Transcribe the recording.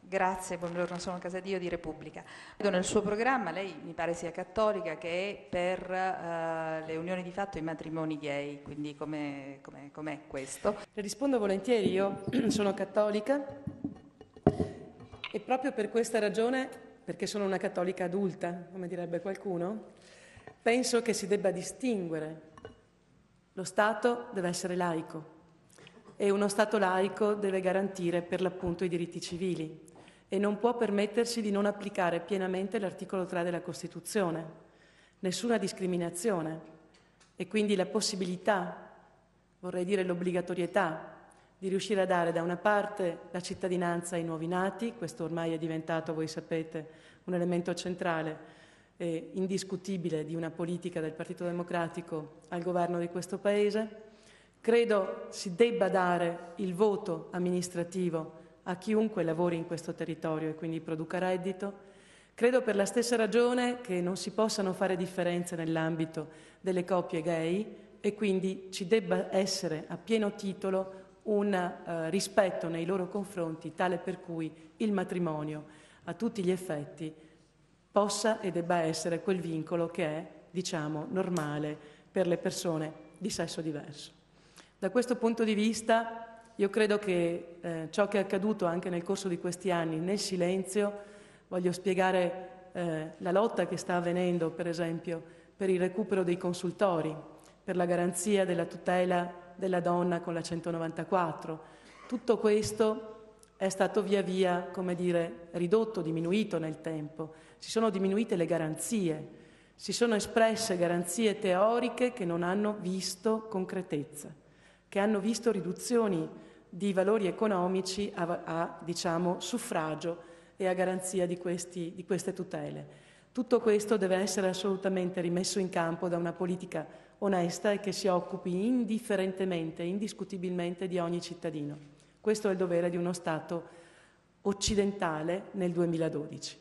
Grazie, buongiorno, sono Casadio di Repubblica. Nel suo programma lei mi pare sia cattolica, che è per le unioni di fatto e i matrimoni gay, quindi com'è questo? Le rispondo volentieri, io sono cattolica e proprio per questa ragione, perché sono una cattolica adulta, come direbbe qualcuno, penso che si debba distinguere. Lo Stato deve essere laico e uno Stato laico deve garantire per l'appunto i diritti civili e non può permettersi di non applicare pienamente l'articolo 3 della Costituzione, nessuna discriminazione e quindi la possibilità, vorrei dire l'obbligatorietà, di riuscire a dare da una parte la cittadinanza ai nuovi nati, questo ormai è diventato, voi sapete, un elemento centrale e indiscutibile di una politica del Partito Democratico al governo di questo Paese. Credo si debba dare il voto amministrativo a chiunque lavori in questo territorio e quindi produca reddito. Credo per la stessa ragione che non si possano fare differenze nell'ambito delle coppie gay e quindi ci debba essere a pieno titolo un rispetto nei loro confronti tale per cui il matrimonio a tutti gli effetti possa e debba essere quel vincolo che è, diciamo, normale per le persone di sesso diverso. Da questo punto di vista io credo che ciò che è accaduto anche nel corso di questi anni nel silenzio, voglio spiegare la lotta che sta avvenendo per esempio per il recupero dei consultori, per la garanzia della tutela della donna con la 194. Tutto questo è stato via via, come dire, ridotto, diminuito nel tempo. Si sono diminuite le garanzie, si sono espresse garanzie teoriche che non hanno visto concretezza, che hanno visto riduzioni di valori economici diciamo, suffragio e a garanzia di queste tutele. Tutto questo deve essere assolutamente rimesso in campo da una politica onesta e che si occupi indifferentemente, indiscutibilmente di ogni cittadino. Questo è il dovere di uno Stato occidentale nel 2012.